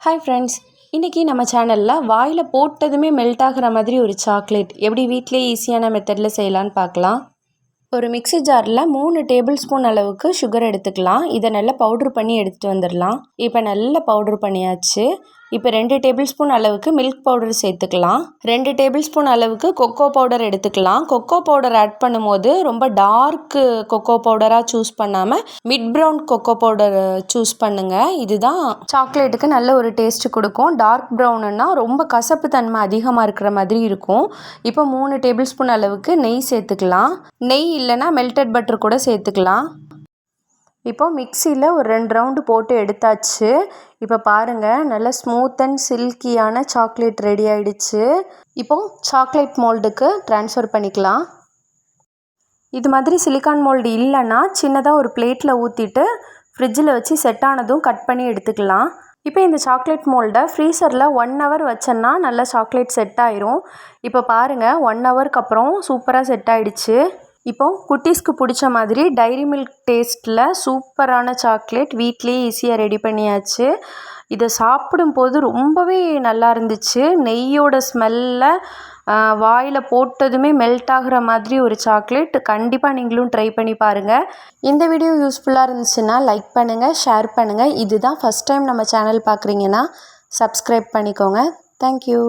Hi friends, இன்றைக்கி நம்ம சேனலில் வாயில் போட்டதுமே மெல்ட் ஆகிற மாதிரி ஒரு சாக்லேட் எப்படி வீட்டிலே ஈஸியான மெத்தடில் செய்யலான்னு பார்க்கலாம். ஒரு மிக்ஸி ஜாரில் 3 டேபிள் ஸ்பூன் அளவுக்கு சுகர் எடுத்துக்கலாம். இதை நல்லா பவுட்ரு பண்ணி எடுத்துகிட்டு வந்துடலாம். இப்போ நல்லா பவுட்ரு பண்ணியாச்சு. இப்போ 2 டேபிள் ஸ்பூன் அளவுக்கு மில்க் பவுடர் சேர்த்துக்கலாம். 2 டேபிள் ஸ்பூன் அளவுக்கு கொக்கோ பவுடர் எடுத்துக்கலாம். கொக்கோ பவுடர் ஆட் பண்ணும்போது ரொம்ப டார்க்கு கொக்கோ பவுடராக சூஸ் பண்ணாமல் mid brown cocoa powder choose பண்ணுங்கள். இதுதான் சாக்லேட்டுக்கு நல்ல ஒரு டேஸ்ட்டு கொடுக்கும். டார்க் ப்ரௌனுன்னா ரொம்ப கசப்பு தன்மை அதிகமாக இருக்கிற மாதிரி இருக்கும். இப்போ 3 டேபிள் ஸ்பூன் அளவுக்கு நெய் சேர்த்துக்கலாம். நெய் இல்லைன்னா மெல்டட் பட்டர் கூட சேர்த்துக்கலாம். இப்போ மிக்சியில் ஒரு 2 ரவுண்டு போட்டு எடுத்தாச்சு. இப்போ பாருங்கள், நல்லா ஸ்மூத் அண்ட் சில்கியான சாக்லேட் ரெடி ஆகிடுச்சு. இப்போ சாக்லேட் மோல்டுக்கு ட்ரான்ஸ்ஃபர் பண்ணிக்கலாம். இது மாதிரி சிலிக்கான் மோல்டு இல்லைன்னா சின்னதாக ஒரு பிளேட்டில் ஊற்றிட்டு ஃப்ரிட்ஜில் வச்சு செட் ஆனதும் கட் பண்ணி எடுத்துக்கலாம். இப்போ இந்த சாக்லேட் மோல்டை ஃப்ரீசரில் 1 ஹவர் வச்சோன்னா நல்லா சாக்லேட் செட் ஆயிரும். இப்போ பாருங்கள், 1 ஹவருக்கு அப்புறம் சூப்பராக செட் ஆகிடுச்சு. இப்போ குட்டீஸ்க்கு பிடிச்ச மாதிரி டைரி மில்க் டேஸ்ட்டில் சூப்பரான சாக்லேட் வீட்லேயே ஈஸியாக ரெடி பண்ணியாச்சு. இதை சாப்பிடும்போது ரொம்பவே நல்லா இருந்துச்சு. நெய்யோட ஸ்மெல்ல வாயில் போட்டதுமே மெல்ட் ஆகிற மாதிரி ஒரு சாக்லேட். கண்டிப்பாக நீங்களும் ட்ரை பண்ணி பாருங்கள். இந்த வீடியோ யூஸ்ஃபுல்லாக இருந்துச்சுன்னா லைக் பண்ணுங்கள், ஷேர் பண்ணுங்கள். இதுதான் ஃபஸ்ட் டைம் நம்ம சேனல் பார்க்குறீங்கன்னா சப்ஸ்கிரைப் பண்ணிக்கோங்க. தேங்க்யூ.